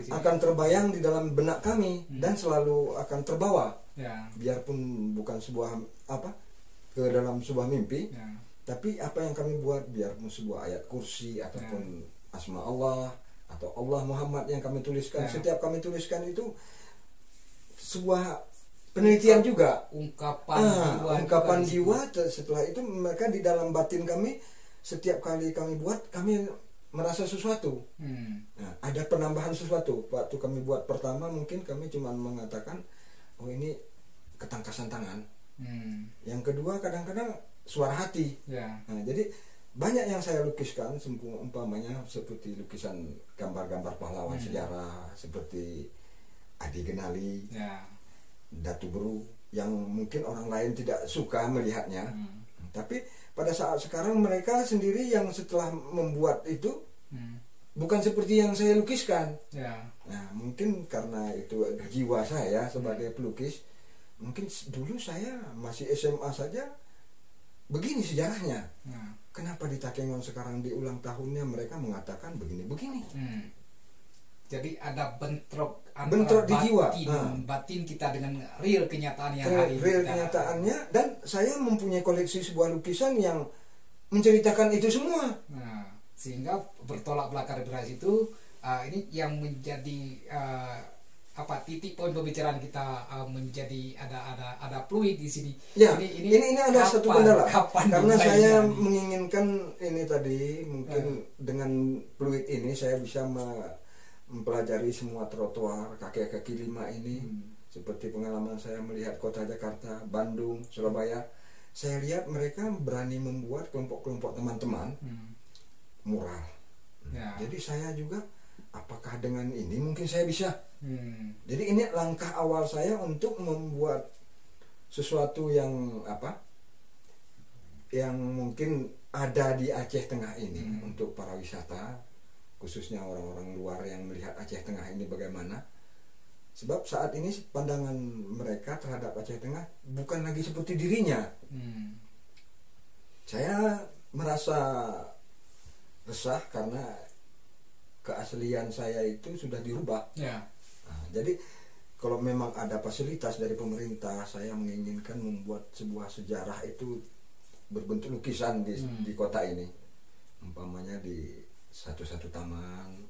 di sini. akan terbayang di dalam benak kami dan selalu akan terbawa. Ya. Biarpun bukan sebuah ke dalam sebuah mimpi, Ya. tapi apa yang kami buat, biarpun sebuah ayat kursi ataupun asma Allah atau Allah Muhammad yang kami tuliskan, setiap kami tuliskan itu sebuah penelitian juga, ungkapan jiwa. Setelah itu mereka di dalam batin kami, setiap kali kami buat, kami merasa sesuatu. Nah, ada penambahan sesuatu. Waktu kami buat pertama mungkin kami cuma mengatakan, oh ini ketangkasan tangan. Yang kedua kadang-kadang suara hati. Nah, jadi banyak yang saya lukiskan, umpamanya seperti lukisan gambar-gambar pahlawan sejarah seperti Adi Genali, Datu Beru, yang mungkin orang lain tidak suka melihatnya. Tapi pada saat sekarang mereka sendiri yang setelah membuat itu bukan seperti yang saya lukiskan. Nah, mungkin karena itu jiwa saya sebagai pelukis. Mungkin dulu saya masih SMA saja begini sejarahnya. Kenapa di Takengon sekarang di ulang tahunnya mereka mengatakan begini-begini. Jadi ada bentrok di jiwa, batin kita dengan real kenyataan yang hari real kenyataannya. Dan saya mempunyai koleksi sebuah lukisan yang menceritakan itu semua. Sehingga bertolak belakang dari situ, ini yang menjadi titik poin pembicaraan kita, menjadi ada fluid di sini. Ini ada satu kendala. Karena saya menginginkan ini tadi, mungkin dengan fluid ini saya bisa mempelajari semua trotoar kaki-kaki 5 ini. Seperti pengalaman saya melihat kota Jakarta, Bandung, Surabaya, saya lihat mereka berani membuat kelompok-kelompok teman-teman mural. Jadi saya juga, apakah dengan ini mungkin saya bisa. Jadi ini langkah awal saya untuk membuat sesuatu yang yang mungkin ada di Aceh Tengah ini untuk para wisata, khususnya orang-orang luar yang melihat Aceh Tengah ini bagaimana. Sebab saat ini pandangan mereka terhadap Aceh Tengah bukan lagi seperti dirinya. Saya merasa resah karena keaslian saya itu sudah dirubah. Nah, jadi kalau memang ada fasilitas dari pemerintah, saya menginginkan membuat sebuah sejarah itu berbentuk lukisan di kota ini. Umpamanya di satu taman,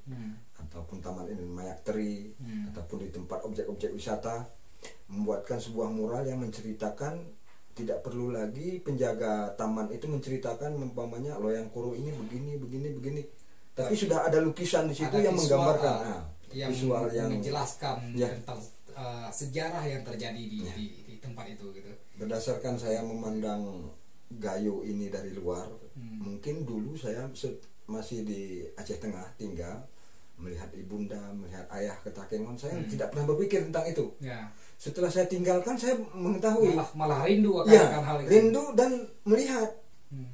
ataupun taman ini Mayak Teri, ataupun di tempat objek-objek wisata, membuatkan sebuah mural yang menceritakan. Tidak perlu lagi penjaga taman itu menceritakan umpamanya loyang koro ini begini, tapi sudah ada lukisan di situ yang menggambarkan, visual yang menjelaskan tentang sejarah yang terjadi di tempat itu gitu. Berdasarkan saya memandang Gayo ini dari luar, mungkin dulu saya masih di Aceh Tengah tinggal, melihat ibunda, melihat ayah ke Takengon, saya tidak pernah berpikir tentang itu. Setelah saya tinggalkan, saya mengetahui malah rindu akan hal itu. Rindu dan melihat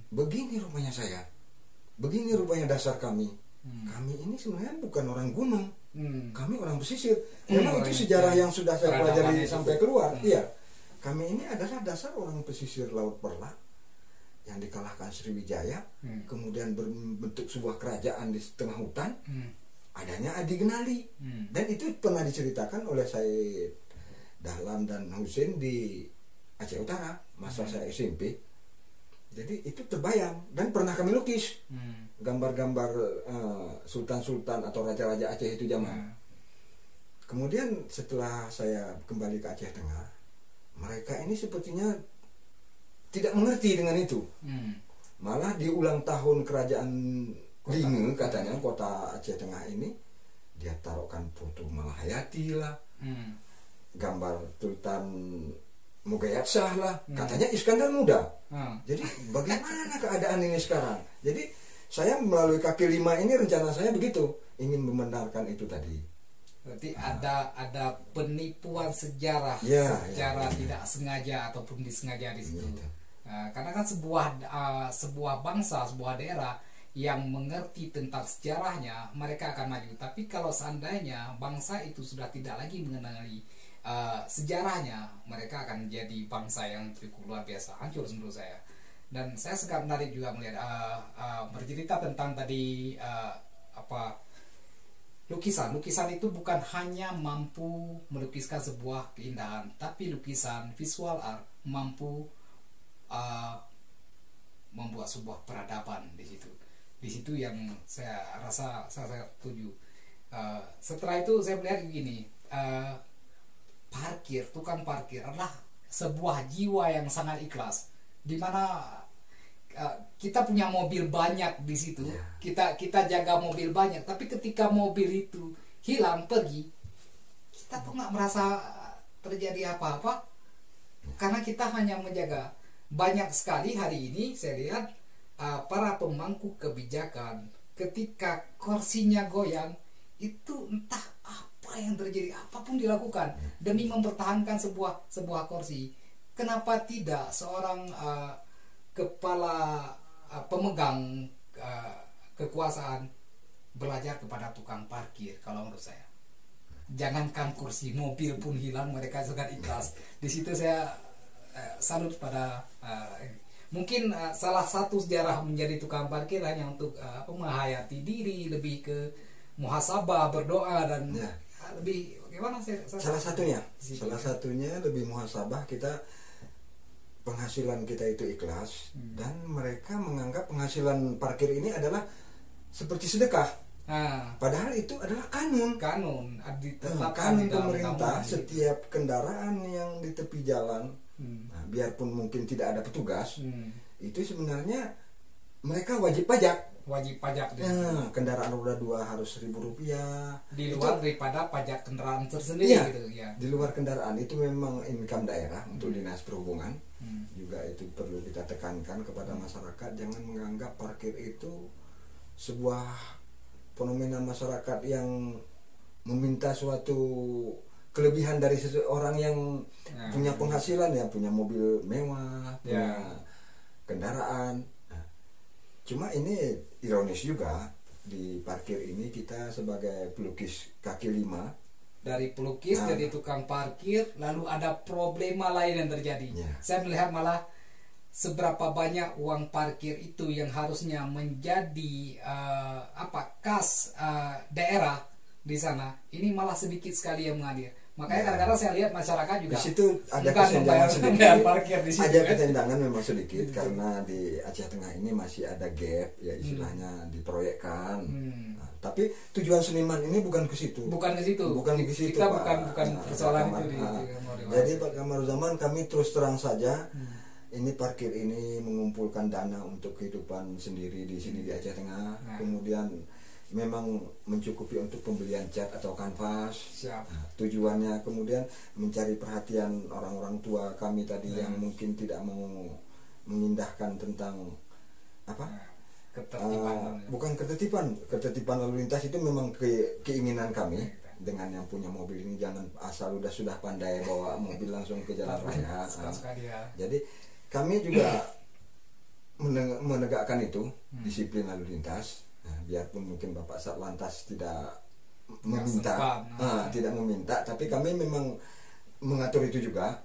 begini rupanya saya, begini rupanya dasar kami. Kami ini sebenarnya bukan orang gunung, kami orang pesisir. Memang itu sejarah yang sudah saya pelajari sampai keluar. Kami ini adalah dasar orang pesisir Laut Perla yang dikalahkan Sriwijaya, kemudian berbentuk sebuah kerajaan di tengah hutan. Adanya Adi Genali, dan itu pernah diceritakan oleh Said Dahlan dan Husin di Aceh Utara masa saya SMP. Jadi itu terbayang dan pernah kami lukis gambar-gambar sultan-sultan atau raja-raja Aceh itu zaman. Kemudian setelah saya kembali ke Aceh Tengah, mereka ini sepertinya tidak mengerti dengan itu. Malah di ulang tahun kerajaan Linge katanya, kota Aceh Tengah ini, dia taruhkan foto Malahayati lah, gambar Sultan Mugayat Shah lah, katanya Iskandar Muda. Jadi bagaimana keadaan ini sekarang? Jadi saya melalui kaki 5 ini rencana saya begitu, ingin membenarkan itu tadi. Berarti ada penipuan sejarah secara tidak sengaja ataupun disengaja di situ. Karena kan sebuah bangsa, sebuah daerah yang mengerti tentang sejarahnya, mereka akan maju. Tapi kalau seandainya bangsa itu sudah tidak lagi mengenali sejarahnya, mereka akan menjadi bangsa yang cukup luar biasa hancur menurut saya. Dan saya sangat menarik juga melihat bercerita tentang tadi lukisan itu bukan hanya mampu melukiskan sebuah keindahan, tapi lukisan visual art mampu membuat sebuah peradaban di situ. Di situ yang saya rasa saya setuju. Setelah itu saya melihat begini, tukang parkir adalah sebuah jiwa yang sangat ikhlas, di mana kita punya mobil banyak di situ, kita jaga mobil banyak, tapi ketika mobil itu hilang pergi, kita tuh nggak merasa terjadi apa-apa, karena kita hanya menjaga. Banyak sekali hari ini saya lihat para pemangku kebijakan ketika kursinya goyang itu entah apa yang terjadi, apapun dilakukan demi mempertahankan sebuah kursi. Kenapa tidak seorang kepala pemegang kekuasaan belajar kepada tukang parkir? Kalau menurut saya, jangankan kursi, mobil pun hilang mereka sangat ikhlas. Di situ saya salut pada mungkin salah satu sejarah menjadi tukang parkir hanya untuk menghayati diri, lebih ke muhasabah, berdoa, dan lebih bagaimana salah satunya lebih muhasabah. Kita penghasilan kita itu ikhlas, dan mereka menganggap penghasilan parkir ini adalah seperti sedekah. Padahal itu adalah kanun pemerintah. Setiap kendaraan yang di tepi jalan, biarpun mungkin tidak ada petugas, itu sebenarnya mereka wajib pajak. Kendaraan roda 2 harus Rp1.000 di luar daripada pajak kendaraan tersendiri, gitu ya. Di luar kendaraan itu memang income daerah untuk dinas perhubungan. Juga itu perlu kita tekankan kepada masyarakat, jangan menganggap parkir itu sebuah fenomena masyarakat yang meminta suatu kelebihan dari seseorang yang punya penghasilan, yang punya mobil mewah, punya kendaraan. Cuma ini ironis juga, di parkir ini kita sebagai pelukis kaki lima, dari pelukis jadi tukang parkir, lalu ada problema lain yang terjadi. Saya melihat malah seberapa banyak uang parkir itu yang harusnya menjadi kas daerah di sana, ini malah sedikit sekali yang mengalir. Makanya kadang-kadang saya lihat masyarakat juga di situ ada kesenjangan sedikit, parkir di situ, ada kesenjangan memang sedikit karena di Aceh Tengah ini masih ada gap, ya istilahnya diproyekkan. Tapi tujuan seniman ini bukan ke situ. Kita bukan persoalan itu. Jadi Pak Kamaruzaman, kami terus terang saja, ini parkir ini mengumpulkan dana untuk kehidupan sendiri di sini di Aceh Tengah. Kemudian memang mencukupi untuk pembelian cat atau kanvas. Tujuannya kemudian mencari perhatian orang-orang tua kami tadi yang mungkin tidak mau mengindahkan tentang bukan ketertiban lalu lintas. Itu memang keinginan kami. Dengan yang punya mobil ini, jangan asal sudah pandai bawa mobil langsung ke jalan raya. Jadi kami juga menegakkan itu, disiplin lalu lintas. Biarpun mungkin Bapak Satlantas tidak meminta, tapi kami memang mengatur itu juga.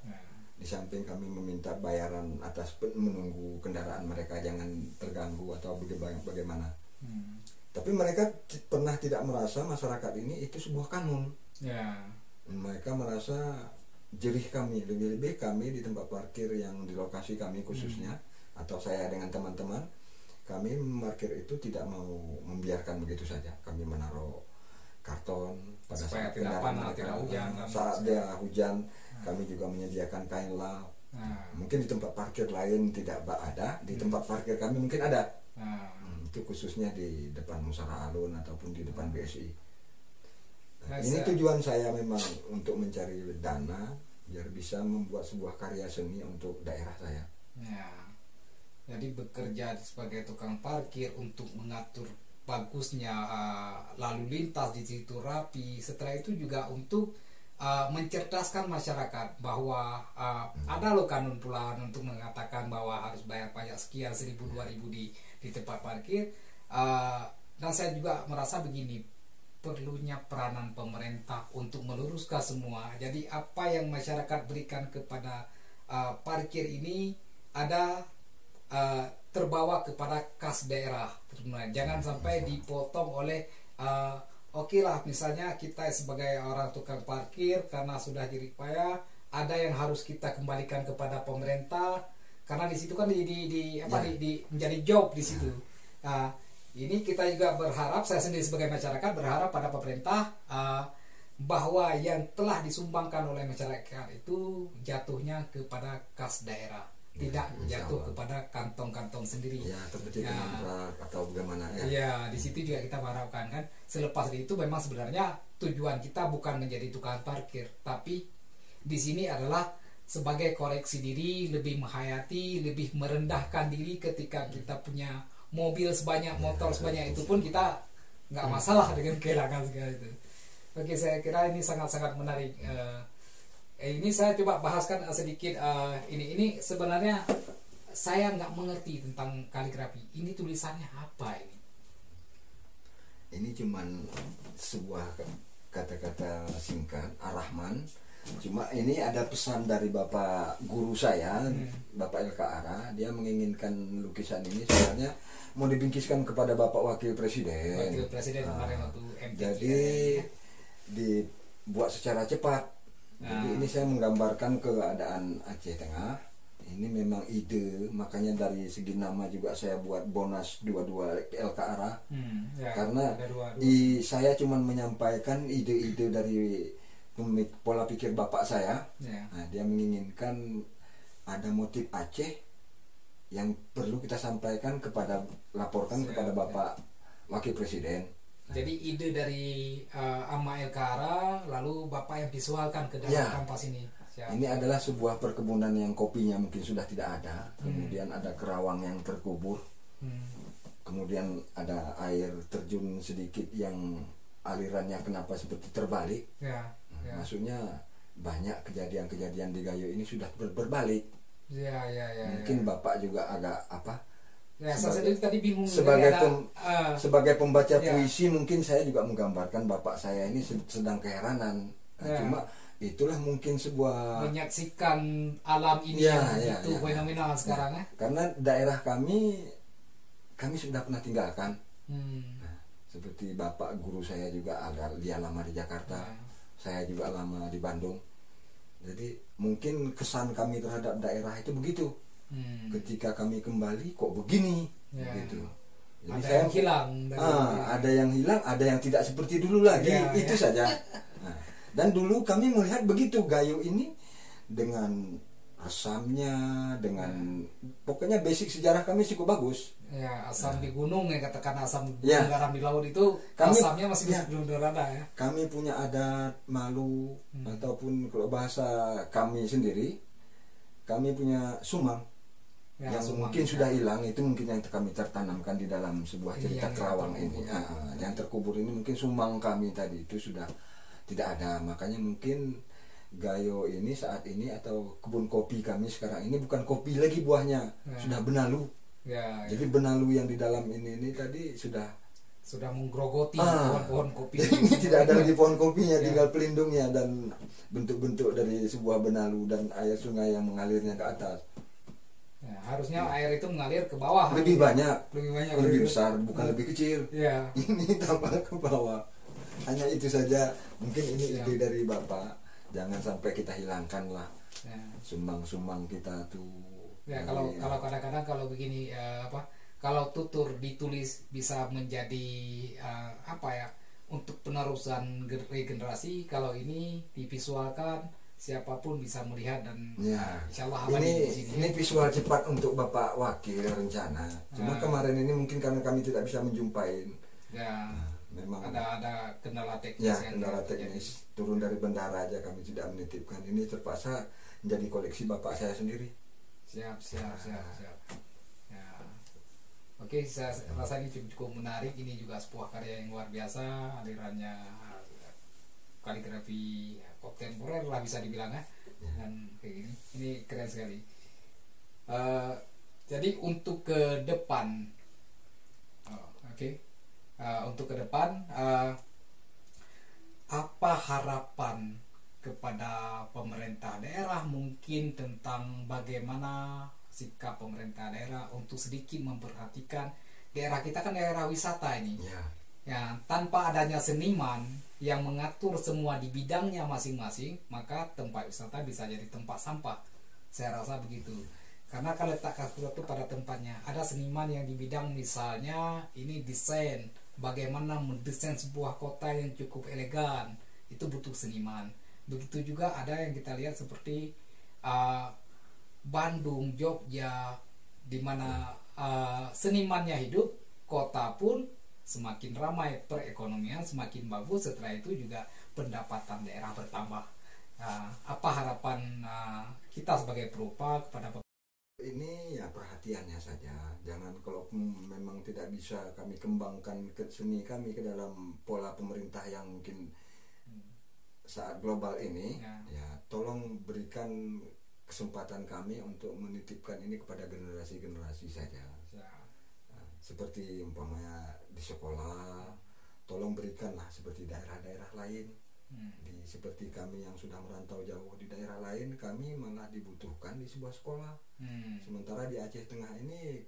Di samping kami meminta bayaran atas menunggu kendaraan mereka jangan terganggu atau bagaimana. Tapi mereka pernah tidak merasa masyarakat ini itu sebuah kanun. Mereka merasa jerih kami, lebih-lebih kami di tempat parkir yang di lokasi kami khususnya, atau saya dengan teman-teman, kami parkir itu tidak mau membiarkan begitu saja. Kami menaruh karton pada saat kendaraan mereka, saat dia hujan, kami juga menyediakan kain lap. Mungkin di tempat parkir lain tidak ada, di tempat parkir kami mungkin ada. Itu khususnya di depan Musara Alun ataupun di depan BSI. Ini tujuan saya memang untuk mencari dana biar bisa membuat sebuah karya seni untuk daerah saya. Jadi bekerja sebagai tukang parkir untuk mengatur bagusnya lalu lintas di situ rapi. Setelah itu juga untuk mencerdaskan masyarakat bahwa ada loh kanun pula untuk mengatakan bahwa harus bayar pajak sekian, 1.000-2.000 di tempat parkir. Dan saya juga merasa begini, perlunya peranan pemerintah untuk meluruskan semua. Jadi apa yang masyarakat berikan kepada parkir ini ada terbawa kepada kas daerah. Jangan sampai dipotong oleh oke lah, misalnya kita sebagai orang tukang parkir karena sudah jadi payah, ada yang harus kita kembalikan kepada pemerintah karena di situ kan menjadi job di situ. Nah, ini kita juga berharap, saya sendiri sebagai masyarakat berharap pada pemerintah bahwa yang telah disumbangkan oleh masyarakat itu jatuhnya kepada kas daerah, tidak jatuh kepada kantong-kantong sendiri. Ya, seperti kontrak atau bagaimana ya. Ya, di situ juga kita mengharapkan kan. Selepas itu memang sebenarnya tujuan kita bukan menjadi tukang parkir, tapi di sini adalah sebagai koreksi diri, lebih menghayati, lebih merendahkan diri ketika kita punya mobil sebanyak, motor sebanyak itu pun kita nggak masalah dengan kehilangan segala itu. Oke, saya kira ini sangat-sangat menarik. Ini saya coba bahaskan sedikit. Ini sebenarnya saya nggak mengerti tentang kaligrafi. Ini tulisannya apa ini? Ini cuman sebuah kata-kata singkat, Ar-Rahman. Cuma ini ada pesan dari bapak guru saya, Bapak LKARA. Dia menginginkan lukisan ini sebenarnya mau dibingkiskan kepada Bapak Wakil Presiden. Wakil Presiden kemarin waktu MTQ. Jadi dibuat secara cepat. Jadi ini saya menggambarkan keadaan Aceh Tengah. Ini memang ide, makanya dari segi nama juga saya buat bonus 22 LKARA. Karena saya cuma menyampaikan ide-ide dari pola pikir bapak saya. Nah, dia menginginkan ada motif Aceh yang perlu kita sampaikan laporkan kepada Bapak Wakil Presiden. Jadi ide dari Ama LKARA, lalu bapak yang visualkan ke dalam kampas ini. Ini adalah sebuah perkebunan yang kopinya mungkin sudah tidak ada. Kemudian ada kerawang yang terkubur. Kemudian ada air terjun sedikit yang alirannya kenapa seperti terbalik. Maksudnya banyak kejadian-kejadian di Gayo ini sudah berbalik. Mungkin bapak juga agak apa? Saya tadi bingung. Sebagai pembaca puisi mungkin saya juga menggambarkan bapak saya ini sedang keheranan. Cuma itulah mungkin sebuah menyaksikan alam ini itu fenomenal sekarang. Karena daerah kami sudah pernah tinggalkan. Seperti bapak guru saya juga dia lama di Jakarta. Saya juga lama di Bandung. Jadi mungkin kesan kami terhadap daerah itu begitu. Ketika kami kembali kok begini, begitu. Jadi ada yang hilang. Ada yang hilang, ada yang tidak seperti dulu lagi. Itu saja. Nah, dan dulu kami melihat begitu Gayo ini dengan asamnya, dengan pokoknya basic sejarah kami cukup bagus. Asam di gunung katakan asam gunung garam di laut itu asamnya masih belum ada ya. Kami punya adat Malu ataupun kalau bahasa kami sendiri, kami punya sumang yang sumang, mungkin sudah hilang. Itu mungkin yang kami tertanamkan di dalam sebuah cerita kerawang ini. Yang terkubur ini mungkin sumang kami tadi itu sudah tidak ada. Makanya mungkin Gayo ini saat ini atau kebun kopi kami sekarang ini bukan kopi lagi buahnya, sudah benalu. Jadi benalu yang di dalam ini tadi sudah menggerogoti pohon-pohon kopi. Ini tidak ada lagi pohon kopinya, tinggal pelindungnya dan bentuk-bentuk dari sebuah benalu dan air sungai yang mengalirnya ke atas. Harusnya air itu mengalir ke bawah. Lebih banyak, lebih besar, bukan lebih kecil. Ini tambah ke bawah. Hanya itu saja. Mungkin ini ide dari Bapak. Jangan sampai kita hilangkan lah sumbang-sumbang kita tuh. Kalau kadang-kadang kalau begini kalau tutur ditulis bisa menjadi untuk penerusan regenerasi. Kalau ini divisualkan siapapun bisa melihat dan insyaallah ini visual cepat untuk Bapak Wakil rencana. Cuma kemarin ini mungkin karena kami tidak bisa menjumpai. Memang ada kendala teknis. Kendala teknis. Turun dari bandara aja kami tidak menitipkan. Ini terpaksa menjadi koleksi bapak saya sendiri. Siap. Oke, saya rasa ini cukup menarik. Ini juga sebuah karya yang luar biasa. Alirannya kaligrafi kontemporer lah bisa dibilang dan kayak gini. Ini keren sekali. Jadi untuk ke depan, untuk ke depan apa harapan kepada pemerintah daerah mungkin tentang bagaimana sikap pemerintah daerah untuk sedikit memperhatikan daerah kita kan daerah wisata ini. Ya, tanpa adanya seniman yang mengatur semua di bidangnya masing-masing, maka tempat wisata bisa jadi tempat sampah. Saya rasa begitu. Karena kalau letakkan sesuatu pada tempatnya, ada seniman yang di bidang misalnya ini desain, bagaimana mendesain sebuah kota yang cukup elegan, itu butuh seniman. Begitu juga ada yang kita lihat seperti Bandung, Jogja, di mana senimannya hidup, kota pun semakin ramai, perekonomian semakin bagus. Setelah itu juga pendapatan daerah bertambah. Apa harapan kita sebagai perupa kepada ini? Ya perhatiannya saja, jangan kalau memang tidak bisa kami kembangkan ke seni kami ke dalam pola pemerintah yang mungkin saat global ini, ya tolong berikan kesempatan kami untuk menitipkan ini kepada generasi-generasi saja. Seperti umpamanya di sekolah, tolong berikanlah seperti daerah-daerah lain. Seperti kami yang sudah merantau jauh di daerah lain, kami malah dibutuhkan di sebuah sekolah. Sementara di Aceh Tengah ini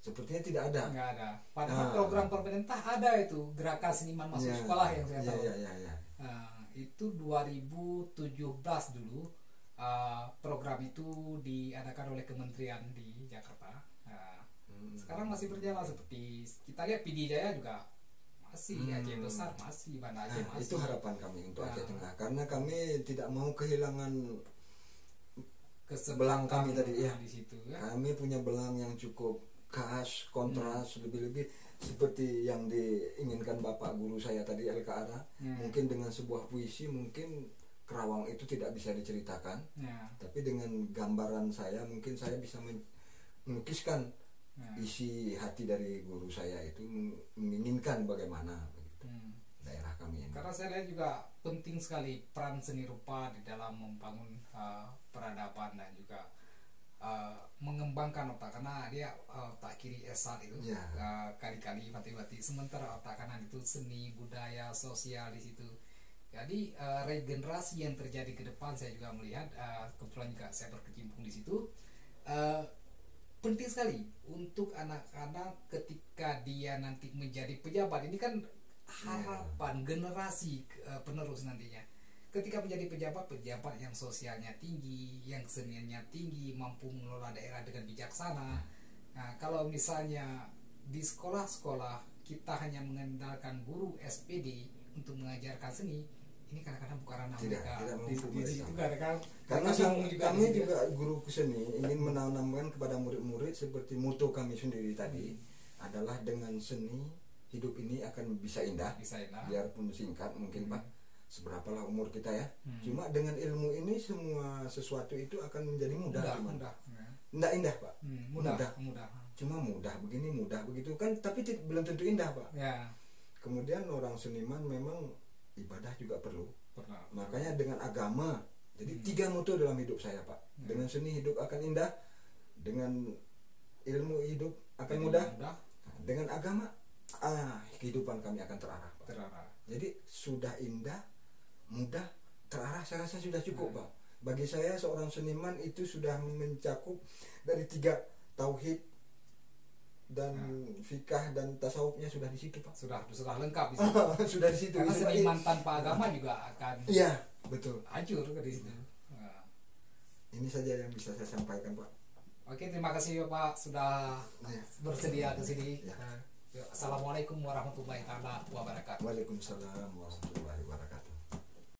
sepertinya tidak ada. Nggak ada. Padahal program pemerintah ada itu, gerakan seniman masuk sekolah yang saya tahu. Itu 2017 dulu. Program itu diadakan oleh kementerian di Jakarta. Sekarang masih berjalan, seperti kita lihat PD Jaya juga masih, Aceh Besar masih, Banda Aceh masih. Itu harapan kami untuk Aceh Tengah, karena kami tidak mau kehilangan belang kami tadi ya. Di situ, ya. Kami punya belang yang cukup khas, kontras, lebih-lebih seperti yang diinginkan Bapak Guru saya tadi LKA. Mungkin dengan sebuah puisi mungkin Kerawang itu tidak bisa diceritakan, tapi dengan gambaran saya mungkin saya bisa melukiskan isi hati dari guru saya itu, menginginkan bagaimana begitu daerah kami ini. Karena saya lihat juga penting sekali peran seni rupa di dalam membangun peradaban dan juga mengembangkan otak, karena dia otak kiri esat itu kali-kali mati-mati, sementara otak kanan itu seni, budaya, sosial di situ. Jadi regenerasi yang terjadi ke depan saya juga melihat, kebetulan juga saya berkecimpung di situ. Penting sekali untuk anak-anak ketika dia nanti menjadi pejabat. Ini kan harapan generasi penerus nantinya. Ketika menjadi pejabat yang sosialnya tinggi, yang keseniannya tinggi, mampu mengelola daerah dengan bijaksana. Nah, kalau misalnya di sekolah-sekolah kita hanya mengandalkan guru SPD untuk mengajarkan seni, ini kadang-kadang bukan ranah mereka. Di situ kadang-kadang karena kami juga guru seni ingin menanamkan kepada murid-murid seperti moto kami sendiri tadi, adalah dengan seni hidup ini akan bisa indah. Biarpun singkat mungkin Pak, seberapalah umur kita ya. Cuma dengan ilmu ini semua sesuatu itu akan menjadi mudah. Nggak indah Pak, mudah. Cuma mudah begini, mudah begitu kan, tapi belum tentu indah Pak. Kemudian orang seniman memang ibadah juga perlu. Makanya dengan agama, jadi 3 moto dalam hidup saya Pak. Dengan seni hidup akan indah, dengan ilmu hidup akan mudah, dengan agama kehidupan kami akan terarah Pak. Jadi sudah indah, mudah, terarah, saya rasa sudah cukup Pak. Bagi saya seorang seniman itu sudah mencakup dari 3 tauhid dan fikah dan tasawufnya sudah di situ Pak. Sudah lengkap di situ. Sudah di situ. Karena seniman tanpa agama juga akan betul, hancur ke situ. Ini saja yang bisa saya sampaikan Pak. Oke, terima kasih Pak sudah bersedia ke sini. Assalamualaikum warahmatullahi wabarakatuh. Waalaikumsalam warahmatullahi wabarakatuh.